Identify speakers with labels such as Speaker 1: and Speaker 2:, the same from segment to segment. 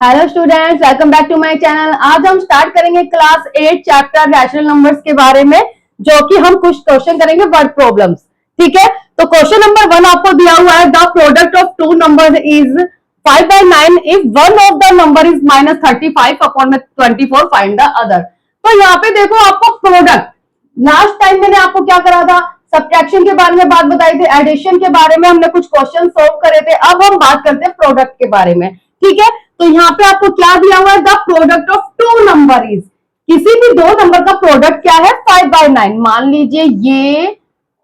Speaker 1: Hello students, welcome back to my channel. आज हम start करेंगे क्लास 8 चैप्टर रैशनल नंबर्स के बारे में, जो कि हम कुछ क्वेश्चन करेंगे वर्ड प्रॉब्लम्स। ठीक है, तो क्वेश्चन नंबर 1 आपको दिया हुआ है, the product of two numbers is 5/9 if one of the number is -35 upon में 24 फाइंड द अदर। तो यहाँ पे देखो, आपको प्रोडक्ट, लास्ट टाइम मैंने आपको क्या करा था, सब्ट्रैक्शन के बारे में बात बताई थी, एडिशन के बारे में हमने कुछ क्वेश्चन सोल्व करे थे। अब हम बात करते हैं प्रोडक्ट के बारे में। ठीक है, तो यहाँ पे आपको क्या दिया हुआ है, the product of two number is, किसी भी दो नंबर का प्रोडक्ट क्या है, 5/9। मान लीजिए ये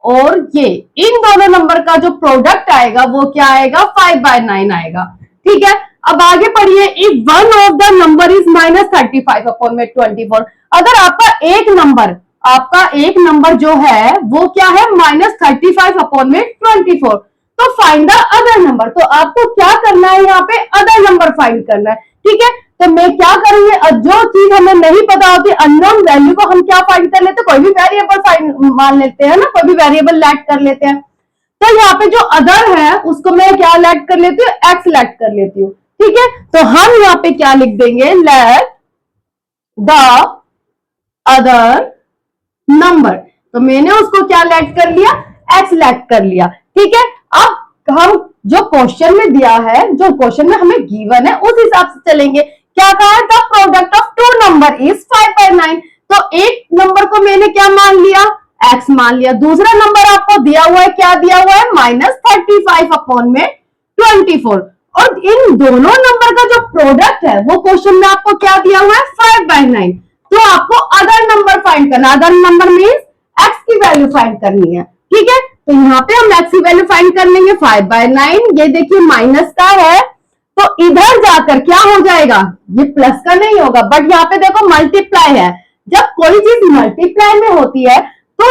Speaker 1: और ये, इन दोनों नंबर का जो प्रोडक्ट आएगा वो क्या आएगा, 5/9 आएगा। ठीक है, अब आगे पढ़िए, if one of the number is -35 upon में 24। अगर आपका एक नंबर जो है वो क्या है, -35 अपॉन में 24, तो फाइंड द अदर नंबर। तो आपको क्या करना है, यहाँ पे अदर नंबर फाइंड करना है। ठीक है, तो मैं क्या करूंगी, जो चीज हमें नहीं पता होती, अननोन वैल्यू को हम क्या फाइंड कर लेते हैं, कोई भी वेरिएबल फाइंड मान लेते हैं ना, कोई भी वेरिएबल लेट कर लेते हैं। तो यहाँ पे जो अदर है उसको मैं क्या लेट कर लेती हूँ, एक्स लेट कर लेती हूँ। ठीक है, तो हम यहाँ पे क्या लिख देंगे, लेट द अदर नंबर। तो मैंने उसको क्या लेट कर लिया, एक्स लेट कर लिया। ठीक है, अब हम जो क्वेश्चन में दिया है, जो क्वेश्चन में हमें गिवन है, उस हिसाब से चलेंगे। क्या कहा है, the product of two number is 5/9। तो एक नंबर को मैंने क्या मान लिया, एक्स मान लिया। दूसरा नंबर आपको दिया हुआ है, क्या दिया हुआ है, -35 अपॉन में 24। और इन दोनों नंबर का जो प्रोडक्ट है वो क्वेश्चन में आपको क्या दिया हुआ है, 5/9। तो आपको अदर नंबर फाइंड करना, अदर नंबर मीन्स एक्स की वैल्यू फाइंड करनी है। ठीक है, तो यहाँ पे हम एक्स की वैल्यू फाइंड कर लेंगे, 5/9। ये देखिए माइनस का है, तो इधर जाकर क्या हो जाएगा, ये प्लस का नहीं होगा, बट यहाँ पे देखो मल्टीप्लाई है। जब कोई चीज मल्टीप्लाई में होती है तो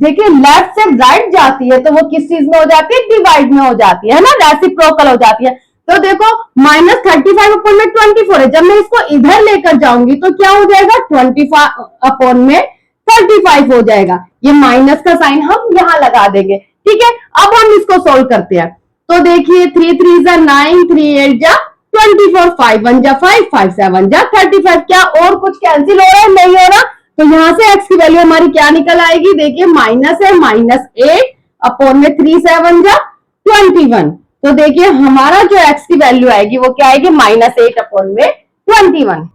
Speaker 1: देखिए लेफ्ट से राइट जाती है, तो वो किस चीज में हो जाती है, डिवाइड में हो जाती है ना, रेसिप्रोकल हो जाती है। तो देखो -35 अपॉन में 24 है, जब मैं इसको इधर लेकर जाऊंगी तो क्या हो जाएगा, 25 अपॉन में 35 हो जाएगा। ये माइनस का साइन हम यहां लगा देंगे। ठीक है, अब हम इसको सोल्व करते हैं। तो देखिए 3 3 जा 9, 3 8 जा 24, 5 1 जा 5, 5 7 जा 35। क्या और कुछ कैंसिल हो रहा है, नहीं हो रहा। तो यहां से एक्स की वैल्यू हमारी क्या निकल आएगी, देखिए माइनस है, -8 अपॉन में 3 7 जा 21। तो देखिए हमारा जो एक्स की वैल्यू आएगी वो क्या आएगी, -8 अपॉन में 21।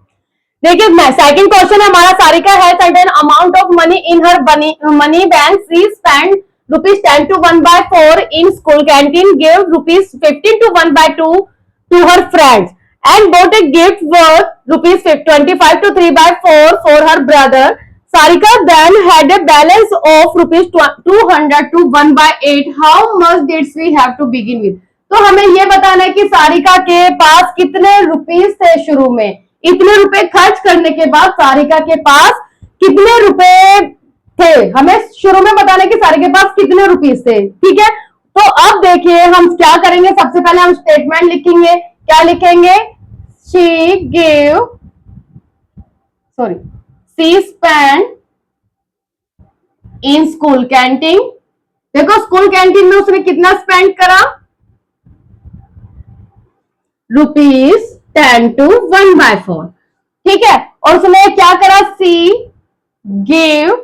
Speaker 1: देखिए सेकंड क्वेश्चन हमारा, सारिका है certain amount of money in her money bank, she spend ₹10 to 1/4 in school canteen, gave ₹15 to 1/2 to her friends, and bought a gift worth ₹25 to 3/4 for her brother. Sarika then had a balance of ₹200 to 1/8. How much did we have to begin with? तो हमें ये बताना है कि सारिका के पास कितने rupees थे शुरू में। इतने रुपए खर्च करने के बाद सारिका के पास कितने रुपए थे, हमें शुरू में बताना है कि सारिका के पास कितने रुपीस थे। ठीक है, तो अब देखिए हम क्या करेंगे, सबसे पहले हम स्टेटमेंट लिखेंगे। क्या लिखेंगे, she spend in school canteen. देखो स्कूल कैंटीन में उसने कितना स्पेंड करा, ₹10 to 1/4। ठीक है, और उसने क्या करा, सी गिव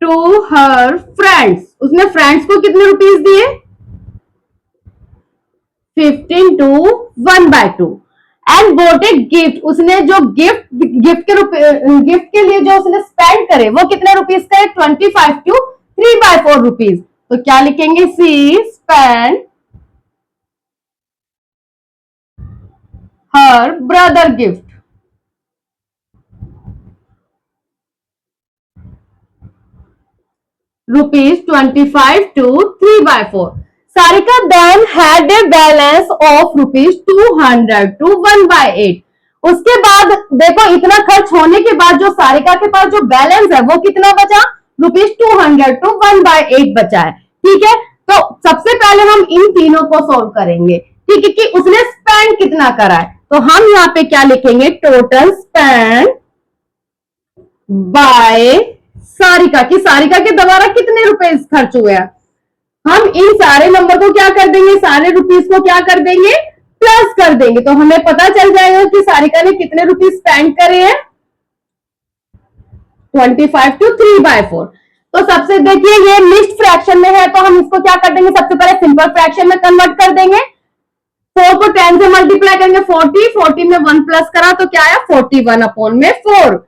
Speaker 1: टू हर फ्रेंड्स, उसने फ्रेंड्स को कितने रुपीस दिए, 15 to 1/2। And bought a gift, उसने जो गिफ्ट के लिए जो उसने स्पेंड करे वो कितने रुपीस थे, 25 to 3/4 रुपीस। तो क्या लिखेंगे, सी spend her brother gift ₹25 to 3/4. Sarika then had a balance of ₹200 to 1/8. उसके बाद देखो इतना खर्च होने के बाद जो सारिका के पास जो बैलेंस है वो कितना बचा, ₹200 to 1/8 बचा है। ठीक है, तो सबसे पहले हम इन तीनों को सोल्व करेंगे। ठीक है, कि उसने स्पेंड कितना करा है, तो हम यहाँ पे क्या लिखेंगे, टोटल स्पेंड बाय सारिका, की सारिका के द्वारा कितने रुपए खर्च हुए हैं। हम इन सारे नंबर को क्या कर देंगे, सारे रुपीस को क्या कर देंगे, प्लस कर देंगे तो हमें पता चल जाएगा कि सारिका ने कितने रुपीज स्पेंड करे हैं, 25 to 3/4। तो सबसे देखिए ये मिक्स्ड फ्रैक्शन में है तो हम इसको क्या कर देंगे, सबसे पहले सिंपल फ्रैक्शन में कन्वर्ट कर देंगे। 4 को 10 से मल्टीप्लाई करेंगे 40 में 1 प्लस करा तो क्या आया 41/4।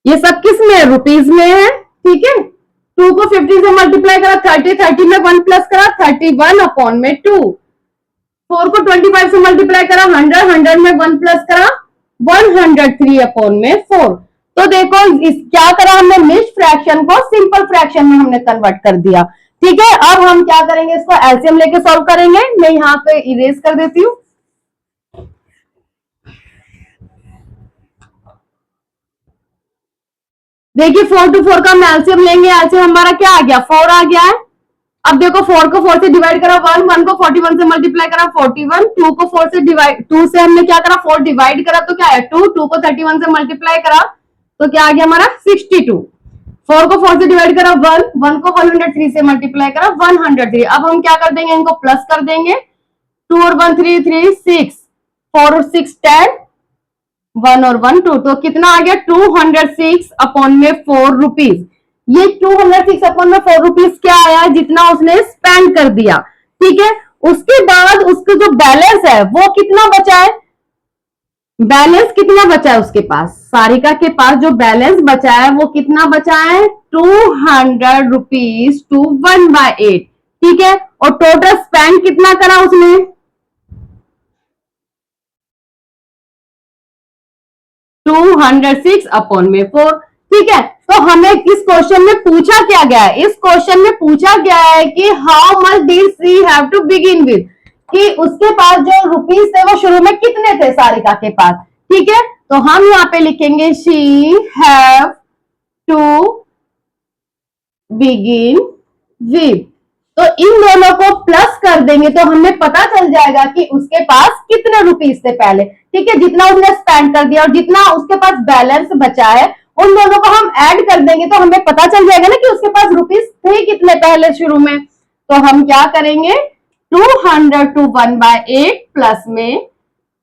Speaker 1: ये सब किस में, रुपीज में है, ठीक है। 2 को 50 से मल्टीप्लाई करा 30 में 1 प्लस करा 31/2। 4 को 25 से मल्टीप्लाई करा 100 में 1 प्लस करा 103/4। तो देखो क्या करा हमने, मिक्स्ड फ्रैक्शन को सिंपल फ्रैक्शन में हमने कन्वर्ट कर दिया, ठीक है। अब हम क्या करेंगे, इसको एलसीएम लेके सॉल्व करेंगे। मैं यहाँ पे इरेज कर देती हूँ। देखिए 4 to 4 का हम एलसीएम लेंगे, एलसीएम हमारा क्या आ गया, 4 आ गया है। अब देखो 4 को 4 से डिवाइड करा 1 को 41 से मल्टीप्लाई करा 41, 2 को 4 से डिवाइड, 2 से हमने क्या करा 4 डिवाइड करा तो क्या है 2 को 31 से मल्टीप्लाई करा तो क्या आ गया हमारा 62। 4 को 4 से डिवाइड करा 1 को 103 से मल्टीप्लाई करा 103। अब हम क्या कर देंगे, इनको प्लस कर देंगे, 2 और 1 3 3 6, 4 और 6 10, 1 और 1 2, तो कितना आ गया 206/4 रुपीज। ये 206/4 क्या आया, जितना उसने स्पेंड कर दिया, ठीक है। उसके बाद उसके जो बैलेंस है वो कितना बचा है, बैलेंस कितना बचा है उसके पास, सारिका के पास जो बैलेंस बचा है वो कितना बचा है 200 रुपीज टू 1/8, ठीक है। और टोटल स्पेंड कितना करा उसने, 206/4, ठीक है। तो हमें इस क्वेश्चन में पूछा क्या गया है, इस क्वेश्चन में पूछा गया है कि how much did she have to begin with, कि उसके पास जो रुपीज थे वो शुरू में कितने थे सारिका के पास, ठीक है। तो हम यहाँ पे लिखेंगे she have to begin with, तो इन दोनों को प्लस कर देंगे तो हमें पता चल जाएगा कि उसके पास कितने रुपीज थे पहले, ठीक है। जितना उसने स्पेंड कर दिया और जितना उसके पास बैलेंस बचा है उन दोनों को हम ऐड कर देंगे तो हमें पता चल जाएगा ना कि उसके पास रुपीज थे कितने पहले शुरू में। तो हम क्या करेंगे 200 टू 1/8 प्लस में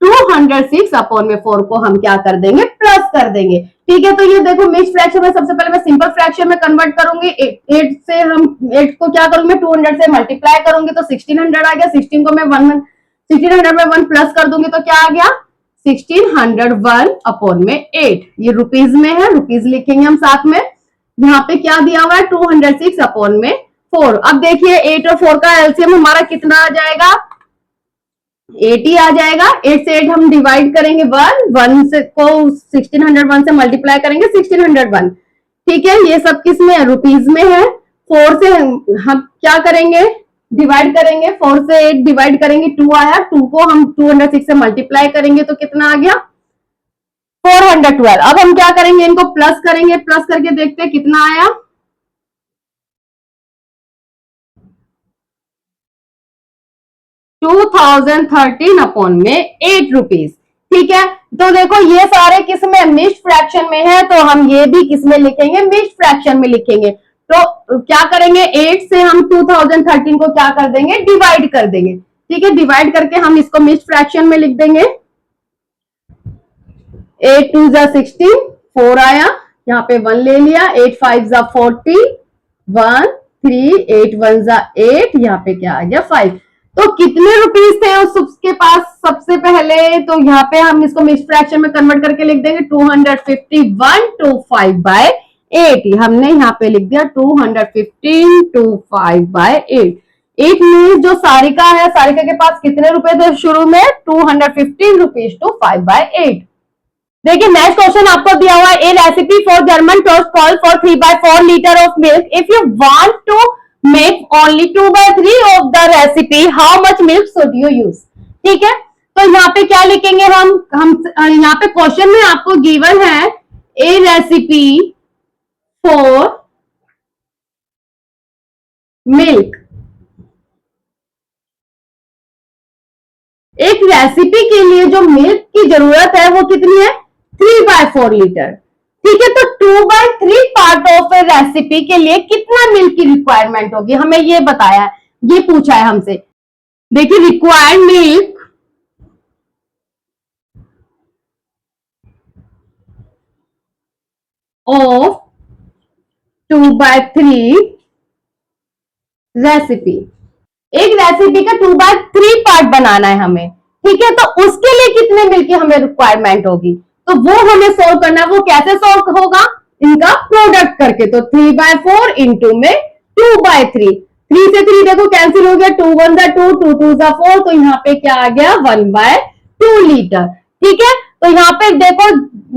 Speaker 1: 206/4 को हम क्या कर देंगे, प्लस कर देंगे, ठीक है। तो ये देखो मिक्स फ्रैक्शन में सबसे पहले मैं सिंपल फ्रैक्शन में कन्वर्ट करूंगी। 8 से हम 8 को क्या करूंगी 200 से मल्टीप्लाई करूंगी तो 1600 आ गया। 16 को मैं 1600 में 1 प्लस कर दूंगी तो क्या आ गया 1601/8। ये रुपीज में है, रुपीज लिखेंगे हम साथ में। यहाँ पे क्या दिया हुआ है 206/4। अब देखिए 8 और 4 का एलसीएम हमारा कितना आ जाएगा, 8 ही आ जाएगा। 8 से 8 हम डिवाइड करेंगे 1 से को 1601 से मल्टीप्लाई करेंगे 1601, ठीक है। ये सब किस में है, रुपीज में है। 4 से हम क्या करेंगे, डिवाइड करेंगे, 4 से 8 डिवाइड करेंगे 2 आया, 2 को हम 206 से मल्टीप्लाई करेंगे तो कितना आ गया 412। अब हम क्या करेंगे, इनको प्लस करेंगे, प्लस करके देखते हैं कितना आया 2013/8 रुपीज, ठीक है। तो देखो ये सारे किस में, मिक्स्ड फ्रैक्शन में है तो हम ये भी किस में लिखेंगे, मिक्स्ड फ्रैक्शन में लिखेंगे। तो क्या करेंगे 8 से हम 2013 को क्या कर देंगे, डिवाइड कर देंगे, ठीक है। डिवाइड करके हम इसको मिक्स्ड फ्रैक्शन में लिख देंगे। 8 2 16, 4 आया, यहाँ पे 1 ले लिया, 8 5 40, 1 3, 8 1 8, यहाँ पे क्या आ गया 5। तो कितने रुपीज थे उसके पास सबसे पहले, तो यहाँ पे हम इसको मिक्स्ड फ्रैक्शन में कन्वर्ट करके लिख देंगे 251 to 5/8। हमने यहाँ पे लिख दिया 215 to 5/8। 8 में जो सारिका है, सारिका के पास कितने रुपए थे शुरू में 215 रुपीज to 5/8। देखिए नेक्स्ट क्वेश्चन आपको दिया हुआ है, a recipe for German toast call for 3/4 litre of milk. If you want to make only 2/3 of the recipe, how much milk should you use, ठीक है। तो यहाँ पे क्या लिखेंगे हम यहाँ पे क्वेश्चन में आपको गिवन है ए रेसिपी फॉर मिल्क। एक रेसिपी के लिए जो मिल्क की जरूरत है वो कितनी है 3/4 लीटर, ठीक है। तो 2/3 पार्ट ऑफ ए रेसिपी के लिए कितना मिल्क की रिक्वायरमेंट होगी, हमें ये बताया है, ये पूछा है हमसे। देखिए रिक्वायर्ड मिल्क ऑफ 2/3 रेसिपी। एक रेसिपी का 2/3 पार्ट बनाना है हमें, ठीक है। तो उसके लिए कितने मिल्क की हमें रिक्वायरमेंट होगी, तो वो हमें सोल्व करना है। वो कैसे सोल्व होगा, इनका प्रोडक्ट करके। तो 3/4 इंटू में 2/3, 3 से 3 देखो कैंसिल हो गया, 2 1 2, 2 2 4, तो यहाँ पे क्या आ गया 1/2 लीटर, ठीक है। तो यहाँ पे देखो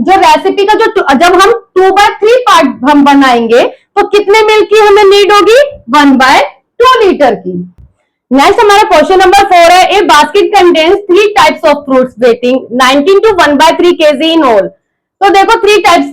Speaker 1: जो रेसिपी का जो जब हम 2/3 पार्ट हम बनाएंगे तो कितने मिल्क की हमें नीड होगी, 1/2 लीटर की। नेक्स्ट हमारा क्वेश्चन नंबर 4 है, ए basket contains 3 types of fruits waiting 19 to 1/3 kg in all. तो देखो 3 टाइप्स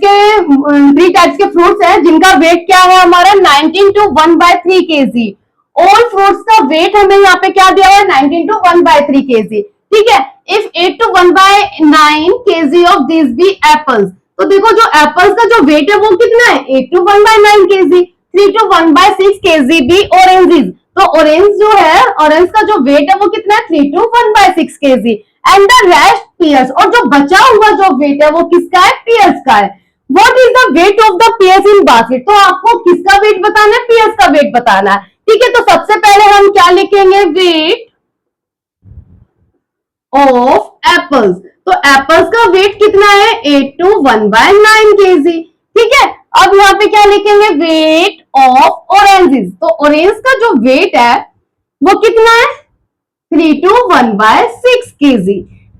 Speaker 1: के फ्रूट्स हैं जिनका वेट क्या है हमारा 19 to 1/3 kg। ऑल फ्रूट्स का वेट हमें यहाँ पे क्या दिया हुआ है 19 to 1/3 kg, ठीक है। If 8 to 1/9 kg of this be apples, तो देखो जो एप्पल्स का जो वेट है वो कितना है 8 to 1/9 kg, 3 to 1/6 kg B oranges. तो ऑरेंज जो है, ऑरेंज का जो वेट है वो कितना है 3 to 1/6 kg and the rest pears. और जो बचा हुआ जो वेट है वो किसका है, पीयर्स का है। What is the weight of the pears in basket, तो आपको किसका वेट बताना है, पीयर्स का वेट बताना है, ठीक है। तो सबसे पहले हम क्या लिखेंगे, वेट ऑफ एप्पल्स। तो एप्पल्स का वेट कितना है 8 to 1/9 kg, ठीक है। अब यहाँ पे क्या लिखेंगे, वेट ऑफ ऑरेंजेस। तो ऑरेंज का जो वेट है वो कितना है 3 to 1/6 kg,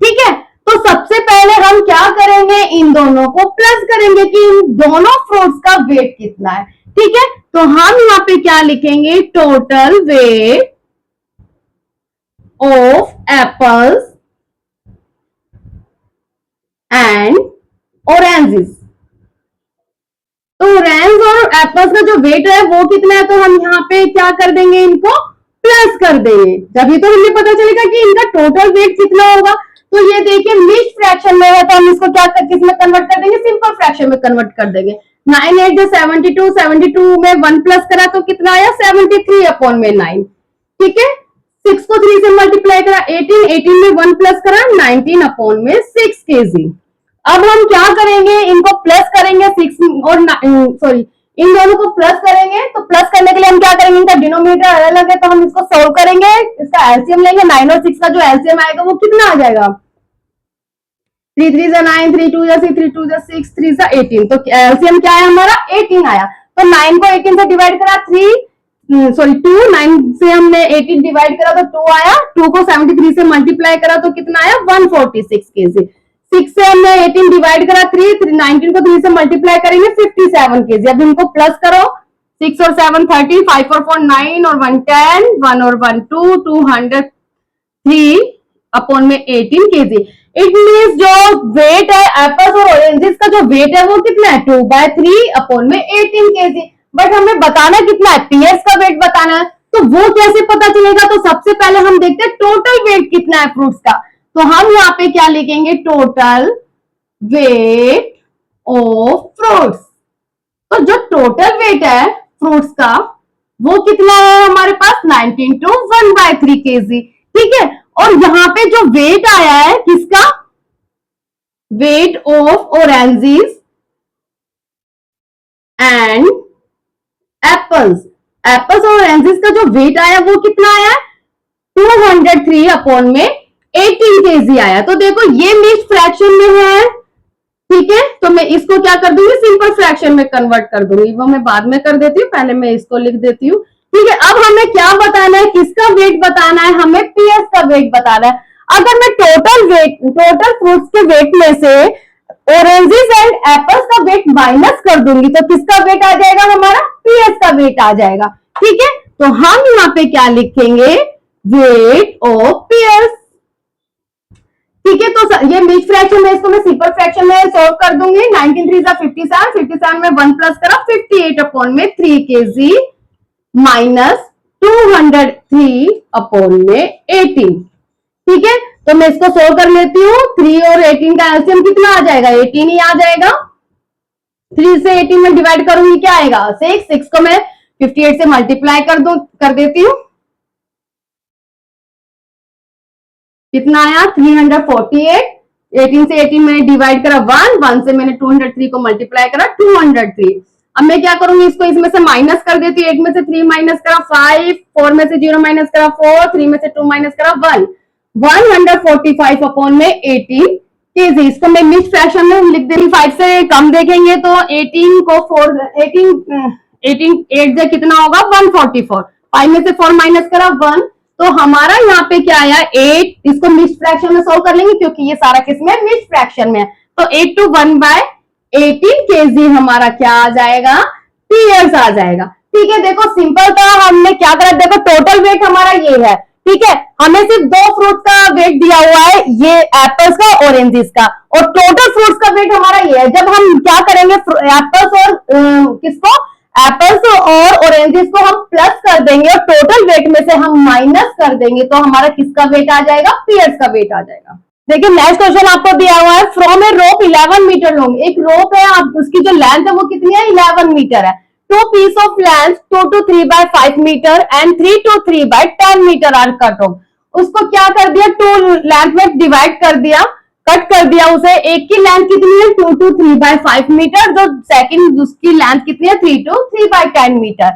Speaker 1: ठीक है। तो सबसे पहले हम क्या करेंगे, इन दोनों को प्लस करेंगे कि इन दोनों फ्रूट्स का वेट कितना है, ठीक है। तो हम यहाँ पे क्या लिखेंगे, total weight of apples and oranges. तो ऑरेंज और एप्पल्स का जो वेट है वो कितना है, तो हम यहाँ पे क्या कर देंगे, इनको प्लस कर देंगे, जब तो हमें पता चलेगा कि इनका टोटल वेट कितना होगा। तो ये देखिए मिक्स्ड फ्रैक्शन में है तो हम इसको क्या किस में कन्वर्ट कर देंगे, सिंपल फ्रैक्शन में कन्वर्ट कर देंगे। 9 8 72, 72 में 1 प्लस करा तो कितना आया 73/9, ठीक है। 6 को 3 से मल्टीप्लाई करा 18, 18 में 1 प्लस करा 19/6 kg। अब हम क्या करेंगे, इनको प्लस करेंगे 6 और सॉरी इन दोनों को प्लस करेंगे। तो प्लस करने के लिए हम क्या करेंगे, इनका डिनोमिनेटर अलग अलग है तो हम इसको सोल्व करेंगे, इसका एलसीएम लेंगे। 9 और 6 का जो एलसीएम आएगा वो कितना आ जाएगा, 3 3 9, 3 2 6, 3 2 6, 3 18। तो एलसीएम क्या है हमारा 18 आया। तो 9 को 18 से डिवाइड करा 2, 9 से हमने 18 डिवाइड करा तो 2 आया, 2 को 73 से मल्टीप्लाई करा तो कितना आया 146 kg। 6 से हमने 18 डिवाइड करा 3, 19 को 3 से मल्टीप्लाई करेंगे 57 kg। अब इनको प्लस करो, 6 और 7 30, 5 और 4 9 और 1 10, 1 और 1 2, 203/18 kg। इट मीन्स जो वेट है एप्पल्स और ऑरेंजेस का जो वेट है वो कितना है 2/3/18 kg। बट हमें बताना कितना है, पीएस का वेट बताना है। तो वो कैसे पता चलेगा, तो सबसे पहले हम देखते हैं टोटल वेट कितना है फ्रूट्स का। तो हम यहाँ पे क्या लिखेंगे, टोटल वेट ऑफ फ्रूट्स। तो जो टोटल वेट है फ्रूट्स का वो कितना है हमारे पास 19 to 1/3 kg, ठीक है। और यहाँ पे जो वेट आया है किसका, weight of oranges and apples. Apples और ऑरेंजेस का जो वेट आया वो कितना आया 203/18 kg आया। तो देखो ये मिक्स्ड फ्रैक्शन में है, ठीक है। तो मैं इसको क्या कर दूंगी, सिंपल फ्रैक्शन में कन्वर्ट कर दूंगी, वो मैं बाद में कर देती हूँ, पहले मैं इसको लिख देती हूँ, ठीक है। अब हमें क्या बताना है, किसका वेट बताना है, हमें पीएस का वेट बताना है। अगर मैं टोटल फ्रूट्स के वेट में से ऑरेंजेस एंड एप्पल्स का वेट माइनस कर दूंगी तो किसका वेट आ जाएगा, हमारा पीएस का वेट आ जाएगा, ठीक है। तो हम यहाँ पे क्या लिखेंगे, वेट ऑफ पीएस, ठीक है। तो ये मिक्स्ड फ्रैक्शन में इसको मैं सिंपल फ्रैक्शन में सॉल्व कर दूंगी। 19 3 57, 57 में 1 प्लस करा 58/3 kg माइनस 203/18, ठीक है। तो मैं इसको सोल्व कर लेती हूँ। 3 और 18 का एलसीएम कितना आ जाएगा, 18 ही आ जाएगा। 3 से 18 में डिवाइड करूंगी क्या आएगा 6, 6 को मैं 58 से मल्टीप्लाई कर देती हूँ, कितना आया 348, 18 से 18 मैंने डिवाइड करा 1 से मैंने 203 को मल्टीप्लाई करा 203। अब मैं क्या करूंगी, इसको इसमें से माइनस कर देती हूँ। 8 में से 3 माइनस करा 5, 4 में से 0 माइनस करा 4, 3 में से 2 माइनस करा 1, 145 अपॉन में 18 केजी। इसको मैं मिक्स फ्रैक्शन में लिख देती हूँ। 5 से कम देखेंगे तो 18 को 18 8 से कितना होगा 144। 5 में से 4 माइनस करा 1, तो हमारा यहाँ पे क्या आया 8। इसको मिक्स फ्रैक्शन में सॉल्व कर लेंगे क्योंकि ये सारा किसमें मिक्स फ्रैक्शन में है। तो 8 to 1/18 केजी हमारा क्या आ जाएगा, पीयर्स आ जाएगा। ठीक है, देखो सिंपल था। हमने क्या करा, देखो टोटल वेट हमारा ये है। ठीक है, हमें सिर्फ 2 फ्रूट का वेट दिया हुआ है, ये एप्पल्स का ऑरेंजेस का, और टोटल फ्रूट्स का वेट हमारा ये है। जब हम क्या करेंगे, एप्पल्स और किसको, एप्पल्स और ऑरेंजेस को हम प्लस कर देंगे और टोटल वेट में से हम माइनस कर देंगे तो हमारा किसका वेट आ जाएगा, पीयर्स का वेट आ जाएगा। देखिए नेक्स्ट क्वेश्चन आपको दिया हुआ है, from a rope 11 meter long. एक रोप है, आप उसकी जो लेंथ है वो कितनी है, 11 मीटर है। 2 piece of length 2 to 3/5 meter and 3 to 3/10 meter are cut off. उसको क्या कर दिया, 2 लेंथ में डिवाइड कर दिया, कट कर दिया उसे। एक की लेंथ कितनी है 2 to 3/5 मीटर, जो सेकंड उसकी लेंथ कितनी है 3 to 3/10 मीटर।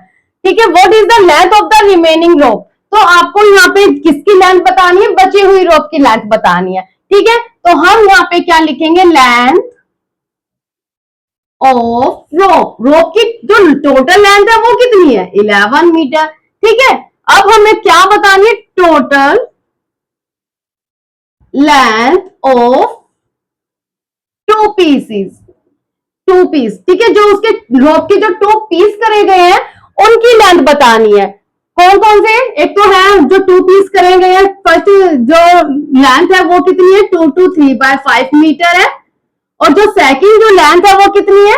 Speaker 1: ठीक है, what is the length of the remaining rope. तो आपको यहाँ पे किसकी लेंथ बतानी है, बची हुई रोप की लेंथ बतानी है। ठीक है, तो हम यहाँ पे क्या लिखेंगे, लेंथ ऑफ रोप। रोप की जो टोटल लेंथ है वो कितनी है 11 मीटर। ठीक है, अब हमें क्या बतानी है, total length of 2 pieces, 2 piece. ठीक है, जो उसके रोप के जो 2 पीस करे गए हैं उनकी लेंथ बतानी है। कौन कौन से, एक तो है जो 2 पीस करे गए हैं, फर्स्ट जो लेंथ है वो कितनी है 2 to 3/5 मीटर है, और जो सेकंड जो लेंथ है वो कितनी है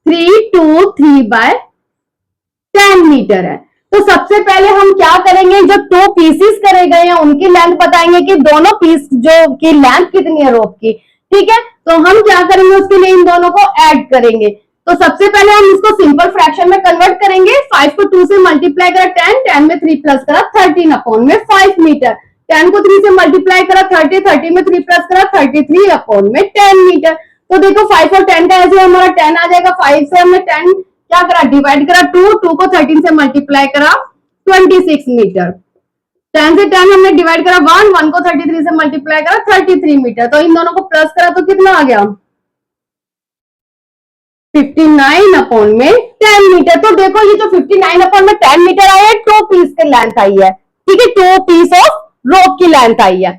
Speaker 1: 3 to 3/10 मीटर है। तो सबसे पहले हम क्या करेंगे, जो 2 पीसेस करे गए हैं उनकी लेंथ बताएंगे कि दोनों पीस जो की लेंथ कितनी है रोप की। ठीक है, तो हम क्या करेंगे, उसके लिए इन दोनों को ऐड करेंगे। तो सबसे पहले हम इसको सिंपल फ्रैक्शन में कन्वर्ट करेंगे। 5 को 2 से मल्टीप्लाई करा 10, 10 में 3 प्लस करा 13 अपॉन में 5 मीटर। 10 को 3 से मल्टीप्लाई करा 30, 30 में 3 प्लस करा 33 अपॉन में 10 मीटर। तो देखो 5 और 10 का ऐसे हमारा 10 आ जाएगा। 5 से हमने 10 क्या करा, डिवाइड करा 2, 2 को 13 से मल्टीप्लाई करा 26 मीटर। 10 से 10 हमने डिवाइड करा 1, 1 को 33 से मल्टीप्लाई करा 33 मीटर। तो इन दोनों को प्लस करा तो कितना आ गया 59 अपॉन में 10 मीटर। तो देखो ये जो 59 अपॉन में 10 मीटर आया है 2 पीस की लेंथ आई है। ठीक है, 2 पीस ऑफ रोप की लेंथ आई है।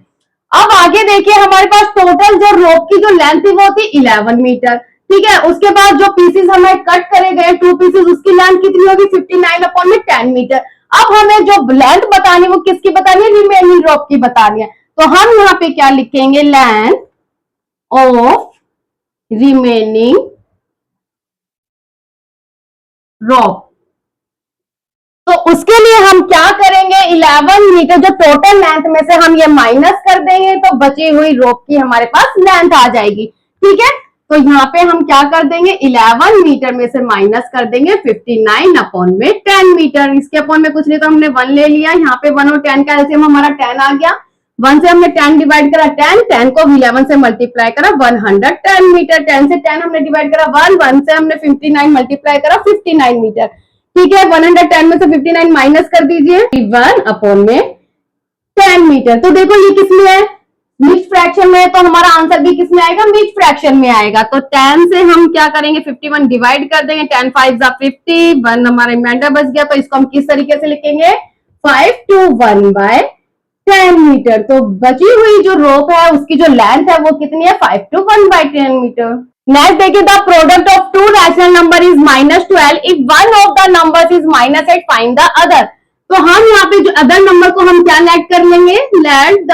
Speaker 1: अब आगे देखिए हमारे पास टोटल जो रोप की जो लेंथ थी वो थी 11 मीटर। ठीक है, उसके बाद जो पीसेस हमें कट करे गए 2 पीसेस, उसकी लेंथ कितनी होगी 59 अपॉन में 10 मीटर। अब हमें जो लेंथ बतानी वो किसकी बतानी है, रिमेनिंग रोप की बतानी है। तो हम यहाँ पे क्या लिखेंगे, लेंथ ऑफ रिमेनिंग रोप। तो उसके लिए हम क्या करेंगे, 11 मीटर जो टोटल लेंथ में से हम ये माइनस कर देंगे तो बची हुई रोप की हमारे पास लेंथ आ जाएगी। ठीक है, तो यहाँ पे हम क्या कर देंगे, 11 मीटर में से माइनस कर देंगे 59 अपॉन में 10 मीटर। इसके अपॉन में कुछ नहीं तो हमने 1 ले लिया, यहाँ पे 1 और 10 का एलसीएम हमारा 10 आ गया। 1 से हमने 10 डिवाइड करा 10, 10 को 11 से मल्टीप्लाई करा 110 मीटर। 10 से 10 हमने डिवाइड करा 1, 1 से हमने 59 मल्टीप्लाई करा 59 मीटर। ठीक है, 110 में से 59 माइनस कर दीजिए 1 अपॉन में 10 मीटर। तो देखो ये किसमें है, मिक्स फ्रैक्शन में है, तो हमारा आंसर भी किसमें आएगा, मिक्स फ्रैक्शन में आएगा। तो 10 से हम क्या करेंगे 51 डिवाइड कर देंगे, 10 5 50, 1 हमारा रिमाइंडर बच गया। तो इसको हम किस तरीके से लिखेंगे, 5 to 1/10 मीटर। तो बची हुई जो रोप है उसकी जो लेंथ है वो कितनी है 5 to 1/10 मीटर। नेक्स्ट देखिए, the product of 2 rational number is -12 if one of the numbers is -8 find the other. तो हम यहाँ पे जो अदर नंबर को हम क्या लेट कर लेंगे, let the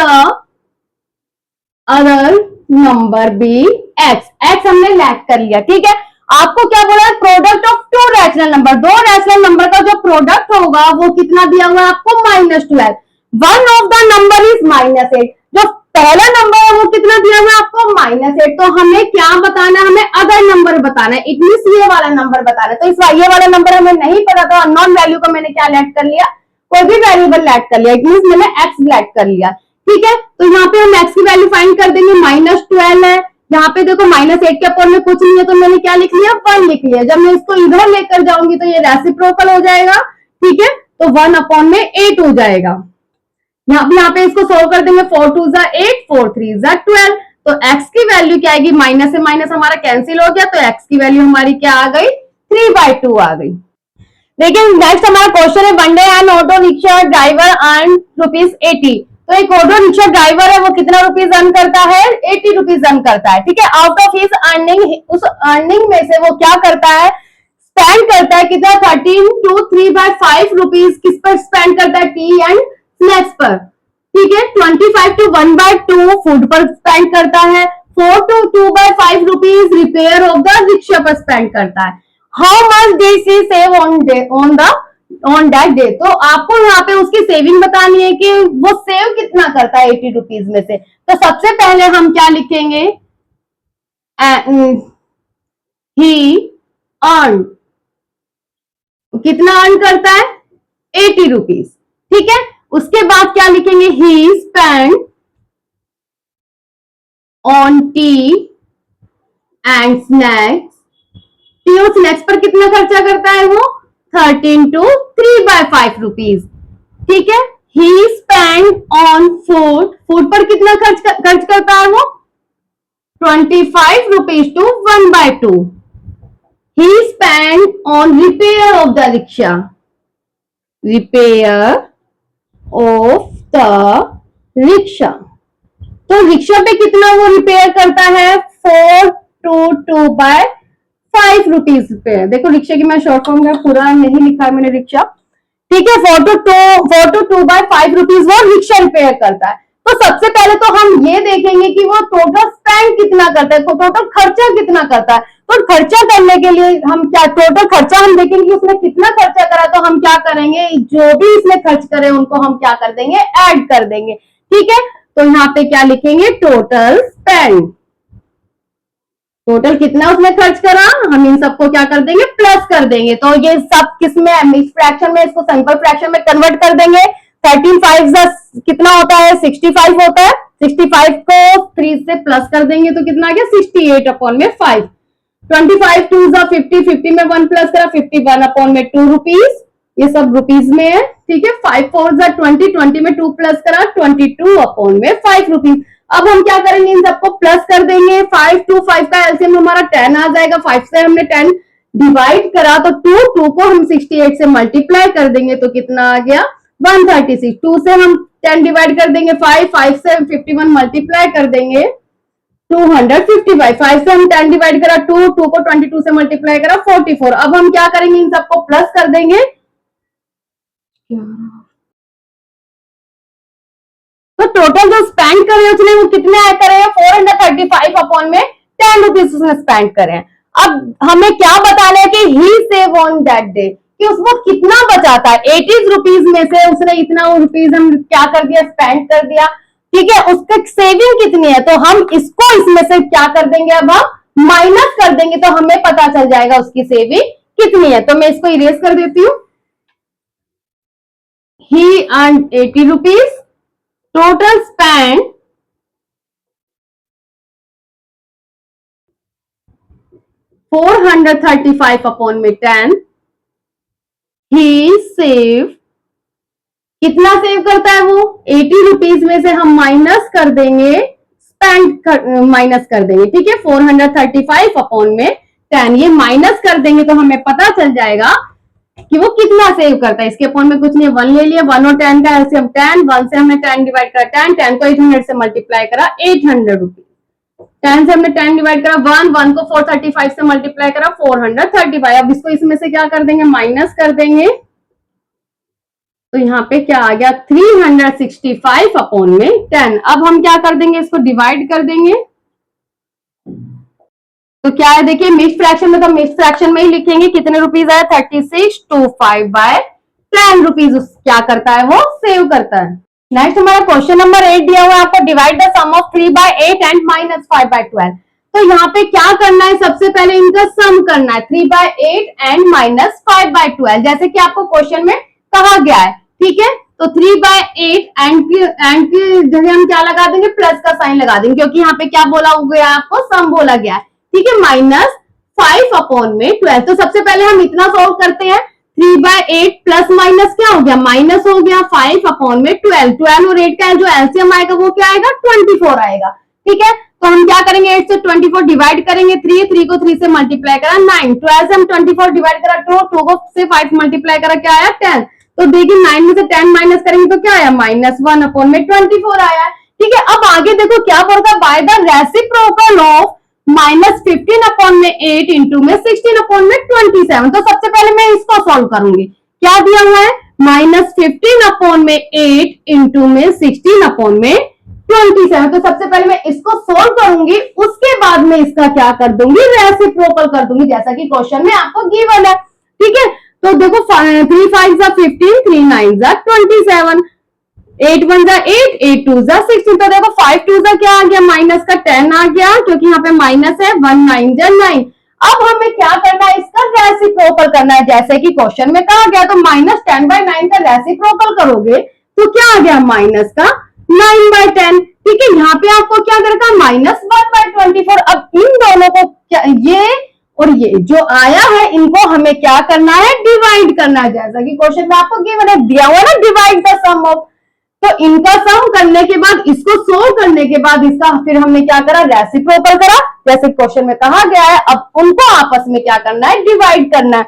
Speaker 1: other number be x. X हमने लेट कर लिया। ठीक है, आपको क्या बोला है, product of 2 rational number, 2 rational number का जो प्रोडक्ट होगा वो कितना दिया हुआ है आपको -12। One of the number is -8, जो पहला नंबर है वो कितना दिया हुआ है आपको -8। तो हमें क्या बताना है, हमें अदर नंबर बताना है, इट मींस ये वाला नंबर बताना है। तो इस ये वाला नंबर हमें नहीं पता, तो अननोन वैल्यू को मैंने क्या लेट कर लिया, कोई भी वेरिएबल लेट कर लिया, इट मींस मैंने एक्स लेट कर लिया। ठीक है, तो यहाँ पे हम x की वैल्यू फाइंड कर देंगे, -12 है। यहाँ पे देखो -8 के अपॉन में कुछ नहीं है, तो मैंने क्या लिख लिया, 1 लिख लिया। जब मैं इसको इधर लेकर जाऊंगी तो ये रेसिप्रोकल हो जाएगा, ठीक है, तो 1/8 हो जाएगा। यहाँ पे इसको सोल्व कर देंगे, 4 2 जा 8, 4 3 जा 12, तो x की वैल्यू क्या आएगी, माइनस से माइनस हमारा कैंसिल हो गया, तो x की वैल्यू हमारी क्या आ गई, 3/2 आ गई। देखिए नेक्स्ट हमारा क्वेश्चन है, one day N auto rickshaw driver earn ₹80। तो एक ऑटो रिक्शा ड्राइवर है, वो कितना रुपीज अर्न करता है, 80 रुपीज अर्न करता है, ठीक है। आउट ऑफ हिज अर्निंग, उस अर्निंग में से वो क्या करता है, स्पेंड करता है कितना, 13 to 3/5 रुपीज किस पर स्पेंड करता है, टी एंड स्नैक्स पर, ठीक है। 25 to 1/2 फूड पर स्पेंड करता है, 4 to 2/5 rupees repair of the rickshaw पर स्पेंड करता है। How much did she save on that day, तो आपको यहाँ पे उसकी सेविंग बतानी है कि वो सेव कितना करता है 80 रुपीज में से। तो सबसे पहले हम क्या लिखेंगे, ही अर्न, कितना अर्न करता है, 80 रुपीज, ठीक है। उसके बाद क्या लिखेंगे, he spend on tea and snacks, tea और स्नैक्स पर कितना खर्चा करता है वो, 13 to 3/5 रुपीज, ठीक है। ही स्पेंड ऑन फूड, फूड पर कितना खर्च करता है वो, 25 rupees to 1/2। He spend on repair of the rickshaw, repair of the rickshaw, तो रिक्शा पे कितना वो रिपेयर करता है, 4 to 2/5 रुपीज पे। देखो रिक्शा की मैं शॉर्ट फॉर्म में पूरा नहीं लिखा है मैंने रिक्शा, ठीक है। 4 to 2/5 रुपीज वो रिक्शा रिपेयर करता है। तो सबसे पहले तो हम ये देखेंगे कि वो टोटल स्पेंड कितना करता है, तो टोटल खर्चा कितना करता है। तो खर्चा करने के लिए हम क्या, टोटल खर्चा हम देखेंगे कि उसने कितना खर्चा करा, तो हम क्या करेंगे, जो भी इसने खर्च करे उनको हम क्या कर देंगे, ऐड कर देंगे, ठीक है। तो यहाँ पे क्या लिखेंगे, टोटल स्पेंड, टोटल कितना उसने खर्च करा, हम इन सबको क्या कर देंगे, प्लस कर देंगे। तो ये सब किसमें, मिक्स फ्रैक्शन में, इसको सिंपल फ्रैक्शन में कन्वर्ट कर देंगे। 13 5 कितना होता है, 65 होता है, 65 को 3 से प्लस कर देंगे तो कितना आ गया, 68/5। 25 2 50, 50 में 1 प्लस करा, 51/2 रुपीज, ये सब रुपीज में है, ठीक है। 5 4 20, 20 में 2 प्लस करा, 22/5 रुपीज। अब हम क्या करेंगे, इन सबको प्लस कर देंगे, 5 to 5 का एलसीएम हमारा 10 आ जाएगा, 5 से हमने 10 डिवाइड करा तो 2 को हम 68 से मल्टीप्लाई कर देंगे तो कितना आ गया, 136। 2 से हम 10 डिवाइड कर देंगे, 5 से 51 मल्टीप्लाई कर देंगे, 255। 5 से हम 10 डिवाइड करा, 2 को 22 से मल्टीप्लाई करा, 44। अब हम क्या करेंगे, इन सबको प्लस कर देंगे, तो टोटल जो स्पेंड करे उसने वो कितने आए करे, 435/10 रुपीज उसने स्पेंड करे। अब हमें क्या बताना है कि ही सेव ऑन दैट डे, कि उसको कितना बचाता है, 80 रुपीज में से उसने इतना रुपीज हम क्या कर दिया, स्पेंड कर दिया, ठीक है। उसका सेविंग कितनी है, तो हम इसको इसमें से क्या कर देंगे, अब हम माइनस कर देंगे तो हमें पता चल जाएगा उसकी सेविंग कितनी है। तो मैं इसको इरेज कर देती हूँ, he earn 80 rupees, total spend 435/10, he save, कितना सेव करता है वो, 80 रुपीज में से हम माइनस कर देंगे, स्पेंड माइनस कर देंगे, ठीक है। 435/10 ये माइनस कर देंगे तो हमें पता चल जाएगा कि वो कितना सेव करता है। इसके अपॉन में कुछ नहीं, 1 ले लिया, 1 और 10 का एलसीएम 10, 1 से हमने 10 डिवाइड करा, 10 को 800 से मल्टीप्लाई करा, 800 रुपीज। 10 से हमने 10 डिवाइड करा, 1 को 435 से मल्टीप्लाई करा, 435। अब इसको इसमें से क्या कर देंगे, माइनस कर देंगे, तो यहाँ पे क्या आ गया, 365/10। अब हम क्या कर देंगे, इसको डिवाइड कर देंगे, तो क्या है, देखिए मिक्स फ्रैक्शन में, तो मिक्स फ्रैक्शन में ही लिखेंगे कितने रुपीज आया, 3625/10 रुपीज क्या करता है, वो सेव करता है। नेक्स्ट हमारा क्वेश्चन नंबर 8 दिया हुआ है आपको, divide the sum of 3/8 and -5/12। तो यहाँ पे क्या करना है, सबसे पहले इनका सम करना है, 3/8 एंड -5/12, जैसे कि आपको क्वेश्चन में कहा गया है, ठीक है। तो 3/8 एंड की जगह हम क्या लगा देंगे, प्लस का साइन लगा देंगे, क्योंकि यहाँ पे क्या बोला गया आपको, सम बोला गया है, ठीक है। -5/12। तो सबसे पहले हम इतना सॉल्व करते हैं, 3/8 प्लस माइनस क्या हो गया, माइनस हो गया, 5/12। 12 और 8 का जो एलसीएम आएगा वो क्या आएगा, 24 आएगा, ठीक है। तो हम क्या करेंगे, 8 से 24 डिवाइड करेंगे, 3 को 3 से मल्टीप्लाई करा 9, 12 से हम 24 डिवाइड करा 2 को से 5 मल्टीप्लाई करा क्या आया 10। तो देखिए 9 में से 10 माइनस करेंगे तो क्या आया, -1/24 आया, ठीक है। अब आगे देखो क्या बोलता है, by the reciprocal of -15/8 into में 16/27। तो सबसे पहले मैं इसको सॉल्व करूंगी, क्या दिया हुआ है, -15/8 इंटू में 16/27। तो सबसे पहले मैं इसको सोल्व करूंगी, उसके बाद में इसका क्या कर दूंगी, रेसिप्रोकल कर दूंगी, जैसा कि क्वेश्चन में आपको गिवन है, ठीक है। तो देखो 3 5 15, 3 9 27, 8 1 8, 8 2 16। तो देखो 5 2 क्या आ गया, माइनस का 10 आ गया, क्योंकि यहाँ पे माइनस है, 1 9 9। अब हमें क्या करना है, इसका रेसिप्रोकल करना है, जैसे कि क्वेश्चन में कहा गया। तो -10/9 का रेसिप्रोकल करोगे तो क्या आ गया, माइनस का 9/10, ठीक है। यहाँ पे आपको क्या करना, -1/24। अब इन दोनों को क्या, ये और ये जो आया है, इनको हमें क्या करना है, डिवाइड करना है, जैसा कि क्वेश्चन में आपको दिया हुआ ना, डिवाइड द सम ऑफ। तो इनका सम करने के बाद, इसको सोल्व करने के बाद, इसका फिर हमने क्या करा, रेसिप्रोकल करा, जैसे क्वेश्चन में कहा गया है। अब उनको आपस में क्या करना है, डिवाइड करना है।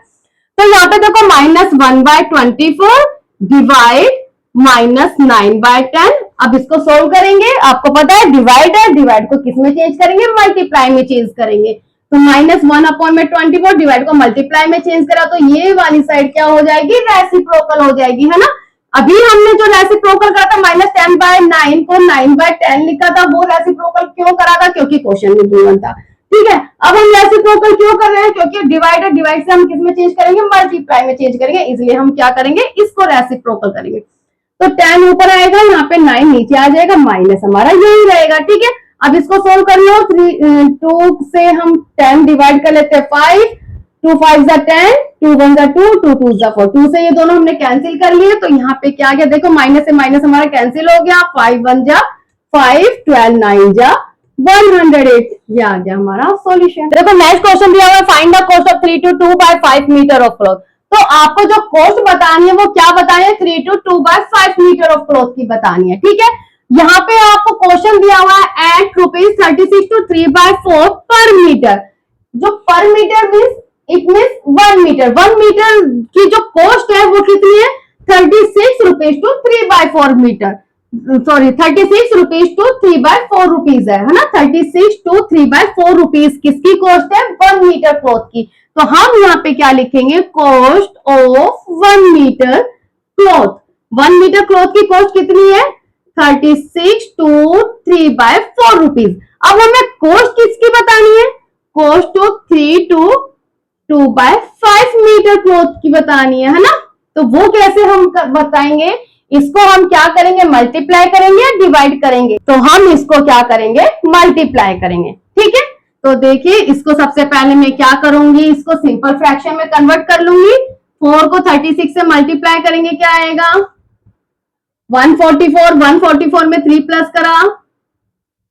Speaker 1: तो यहाँ पे देखो -1/24 डिवाइड -9/10। अब इसको सोल्व करेंगे, आपको पता है डिवाइड है, डिवाइड को किस में चेंज करेंगे, मल्टीप्लाई में चेंज करेंगे। तो -1/24 डिवाइड को मल्टीप्लाई में चेंज करा तो ये वाली साइड क्या हो जाएगी, रेसिप्रोकल हो जाएगी, है ना। अभी हमने जो रेसिप्रोकल करा था -10/9 को 9/10 लिखा था, वो रेसिप्रोकल क्यों करा था, क्योंकि क्वेश्चन में गिवन था, ठीक है। अब हम रेसिप्रोकल क्यों कर रहे हैं, क्योंकि डिवाइड है, डिवाइड से हम किस में चेंज करेंगे, मल्टीप्लाई में चेंज करेंगे, इसलिए हम क्या करेंगे, इसको रेसिप्रोकल करेंगे। तो 10 ऊपर आएगा, यहाँ पे 9 नीचे आ जाएगा, माइनस हमारा यही रहेगा, ठीक है। अब इसको सोल्व कर लो, 2 से हम 10 डिवाइड कर लेते हैं 5, 2 5 10, 2 1 2, 2 2 4। 2 से ये दोनों हमने कैंसिल कर लिए, तो यहाँ पे क्या गया, देखो माइनस से माइनस हमारा कैंसिल हो गया, 5 1 5, 12 9 108। ये आ गया हमारा सॉल्यूशन। देखो नेक्स्ट क्वेश्चन दिया हुआ है, find the cost of 3 to 2/5 meter of cloth. तो आपको जो कॉस्ट बतानी है वो क्या बतानी है, 3 to 2/5 मीटर ऑफ क्लॉथ की बतानी है, ठीक है। यहाँ पे आपको क्वेश्चन दिया हुआ है एट ₹36 to 3/4 पर मीटर। जो per meter means it means 1 meter. 1 meter की जो कॉस्ट है वो कितनी है, ₹36 to 3/4 मीटर, सॉरी ₹36 to 3/4 है ना। 36 to 3/4 किसकी कॉस्ट है, 1 मीटर क्लॉथ की। तो हम यहाँ पे क्या लिखेंगे, cost of 1 meter cloth. 1 meter cloth की कॉस्ट कितनी है, 36 to 3/4। अब हमें कॉस्ट किसकी बतानी है, cost of 3 to 2/5 meter cloth की बतानी है ना। तो वो कैसे हम बताएंगे, इसको हम क्या करेंगे, मल्टीप्लाई करेंगे या डिवाइड करेंगे। तो हम इसको क्या करेंगे, मल्टीप्लाई करेंगे, ठीक है। तो देखिए इसको सबसे पहले मैं क्या करूंगी, इसको सिंपल फ्रैक्शन में कन्वर्ट कर लूंगी। 4 को 36 से मल्टीप्लाई करेंगे, क्या आएगा 144। 144 में 3 प्लस करा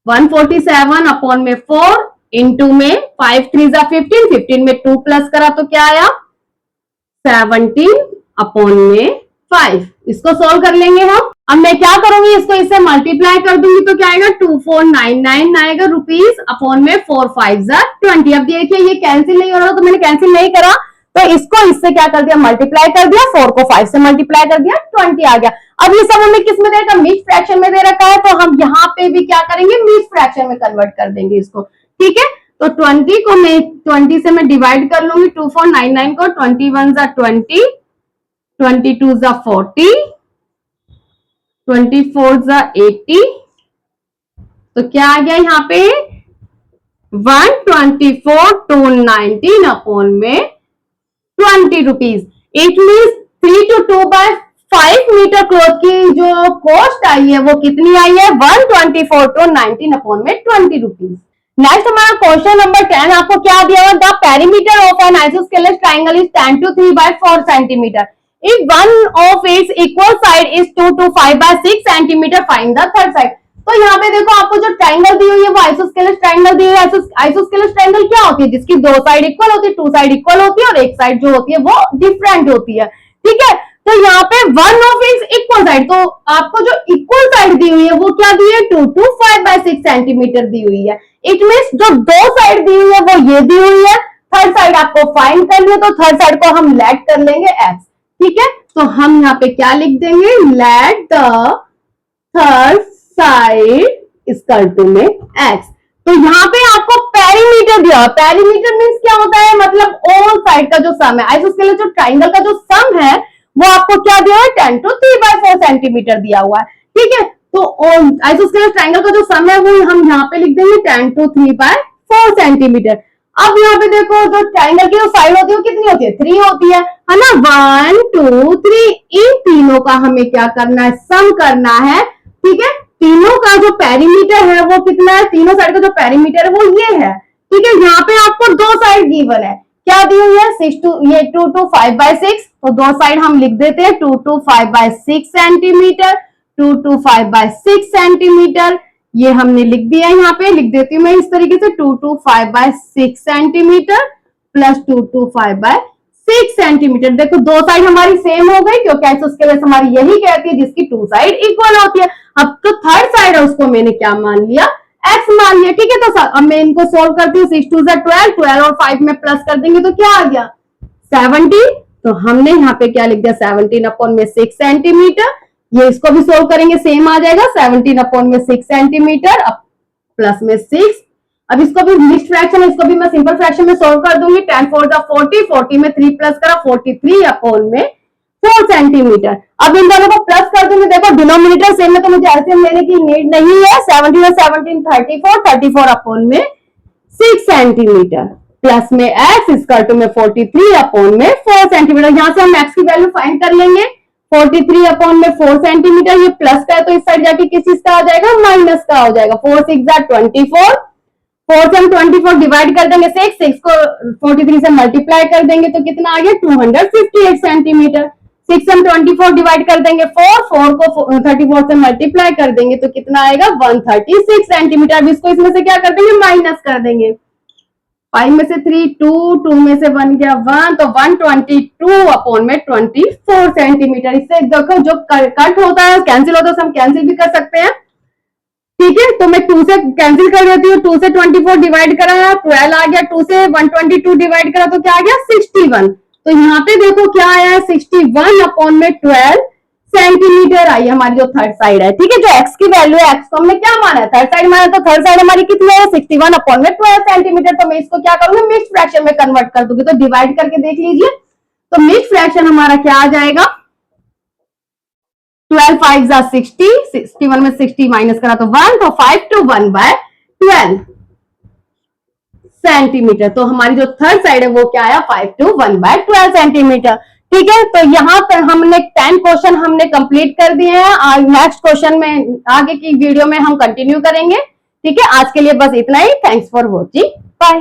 Speaker 1: 147 अपॉन में 4 इंटू में 5 3 15, 15 में 2 प्लस करा तो क्या आया 17 अपॉन में 5। इसको सोल्व कर लेंगे हम। अब मैं क्या करूंगी, इसको इससे मल्टीप्लाई कर दूंगी तो क्या आएगा 2499 आएगा रुपीस अपॉन में 4 5 20। अब देखिए ये कैंसिल नहीं हो रहा, तो मैंने कैंसिल नहीं करा, तो इसको इससे क्या कर दिया, मल्टीप्लाई कर दिया। 4 को 5 से मल्टीप्लाई कर दिया, 20 आ गया। अब ये सब हमें किस में देगा, मिक्स फ्रैक्शन में दे रखा है, तो हम यहाँ पे भी क्या करेंगे, मिक्स फ्रैक्शन में कन्वर्ट कर देंगे इसको, ठीक है। तो 20 को मैं 20 से मैं डिवाइड कर लूंगी, 2499 को 21 20, 22 40, 24 80। तो क्या आ गया यहाँ पे 124 to 19 अपॉन में 20 rupees. It means 3 to 2/5 meter cloth की जो कॉस्ट आई है वो कितनी आई है 124 to 19 अपॉन में 20 रुपीज। नेक्स्ट हमारा क्वेश्चन नंबर 10, आपको क्या दिया हुआ, the perimeter of an isosceles triangle is 10 to 3/4 centimeter. If one of its equal side is 2 to 5 by 6 centimeter, find the third side. तो यहाँ पे देखो आपको जो ट्राइंगल दी हुई है वो आइसोस्केलेस ट्राइंगल दी हुई है। आइसोस्केलेस ट्राइंगल क्या होती है? जिसकी दो साइड इक्वल होती है, टू साइड इक्वल होती है और एक साइड जो होती है वो डिफरेंट होती है। ठीक है, तो यहाँ पे one of its equal side, तो आपको जो इक्वल साइड दी हुई है वो क्या दी है? 2 to 5 by 6 सेंटीमीटर दी हुई है। इट मीन्स जो दो साइड दी हुई है वो ये दी हुई है, थर्ड साइड आपको फाइंड करनी है, तो थर्ड साइड को हम लेट कर लेंगे x। ठीक है, तो हम यहाँ पे क्या लिख देंगे? Let the third side equal to में x। तो यहाँ पे आपको पेरीमीटर दिया। पेरीमीटर मीन्स क्या होता है? मतलब ऑल साइड का जो सम है। आइसोस्केलेस जो ट्राइंगल का जो सम है वो आपको क्या दिया है? 10 to 3 by 4 सेंटीमीटर दिया हुआ है। ठीक है, तो आइसोस्केलेस ट्राइंगल का जो सम है वो हम यहाँ पे लिख देंगे 10 to 3 by 4 सेंटीमीटर। अब यहाँ पे देखो जो ट्राइंगल की जो साइड होती है वो कितनी होती है? 3 होती है ना? 1 2 3, इन तीनों का हमें क्या करना है? सम करना है। ठीक है, तीनों का जो पेरीमीटर है वो कितना है? तीनों साइड का जो पेरीमीटर है वो ये है। ठीक है, यहाँ पे आपको दो साइड गिवन है, क्या दी हुई है? 2 to 5 by 6, तो दो साइड हम लिख देते हैं 2 to 5 by 6 centimetre, 2 to 5 by 6 centimetre, ये हमने लिख दिया है। यहाँ पे लिख देती हूँ मैं इस तरीके से 2 to 5 by 6 centimetre plus 2 to 5 by 6 centimetre. देखो दो साइड हमारी सेम हो गई क्योंकि आइसोस्केलेस हमारी यही कहती है जिसकी टू साइड इक्वल होती है। अब तो थर्ड साइड है उसको मैंने क्या मान लिया? x मान लिया। ठीक है, तो अब मैं इनको सोल्व करती हूँ। 6 2 12, 12 और 5 में प्लस कर देंगे तो क्या आ गया? 17। तो हमने यहाँ पे क्या लिख दिया? 17 अपॉन में 6 सेंटीमीटर। ये इसको भी सोल्व करेंगे, सेम आ जाएगा 17 अपॉन में 6 सेंटीमीटर, अब प्लस में 6। अब इसको भी मिक्स्ड फ्रैक्शन है, इसको भी मैं सिंपल फ्रैक्शन में सोल्व कर दूंगी। 10 4 40, 40 में 3 प्लस करा, 43 अपॉन में 4 सेंटीमीटर। अब इन दोनों को प्लस कर दूंगी। देखो डिनोमिनेटर सेम है तो मुझे एलसीएम लेने की नीड नहीं है। 17 और 17 34, 34 अपॉन में 6 सेंटीमीटर प्लस में x इक्वल टू में 43 अपॉन में 4 सेंटीमीटर। यहां से हम x की वैल्यू फाइंड कर लेंगे। 43 अपॉन में 4 सेंटीमीटर, ये प्लस का है तो इस साइड जाके किस चीज का आ जाएगा? माइनस का हो जाएगा। 4 6 24, 4 से हम 24 डिवाइड कर देंगे 6 को 43 से मल्टीप्लाई कर देंगे तो कितना आ गया? 258 सेंटीमीटर। 6 से हम 24 डिवाइड कर देंगे 4 को 34 से मल्टीप्लाई कर देंगे तो कितना आएगा? 136 सेंटीमीटर। अब इसको इसमें से क्या कर देंगे? माइनस कर देंगे। 5 में से 3 2, 2 में से 1 गया 1, तो 122 अपॉन में 24 सेंटीमीटर। इससे देखो जो कट होता है कैंसिल होता है, हम कैंसिल भी कर सकते हैं। ठीक है, तो मैं 2 से कैंसिल कर देती हूँ। 2 से 24 डिवाइड करा 12 आ गया, 2 से 122 डिवाइड करा तो क्या आ गया? 61। तो यहाँ पे देखो क्या आया है? 61 अपॉन में 12 सेंटीमीटर आई हमारी जो थर्ड साइड है। ठीक है, जो x की वैल्यू है, x को हमने क्या माना है? थर्ड साइड माना, तो थर्ड साइड हमारी कितनी है? 61 अपॉन में 12 सेंटीमीटर। तो मैं इसको क्या करूंगी? मिक्स्ड फ्रैक्शन में कन्वर्ट कर दूंगी। तो डिवाइड करके देख लीजिए, तो मिक्स्ड फ्रैक्शन हमारा क्या आ जाएगा? 12 5 60, 61 में 60 माइनस करा तो 1, तो 5 to 1 by 12 सेंटीमीटर। तो हमारी जो थर्ड साइड है वो क्या आया? 5 to 1 by 12 सेंटीमीटर। ठीक है, तो यहाँ पर हमने 10 क्वेश्चन हमने कंप्लीट कर दिए हैं। आज नेक्स्ट क्वेश्चन में आगे की वीडियो में हम कंटिन्यू करेंगे। ठीक है, आज के लिए बस इतना ही। Thanks for watching, bye.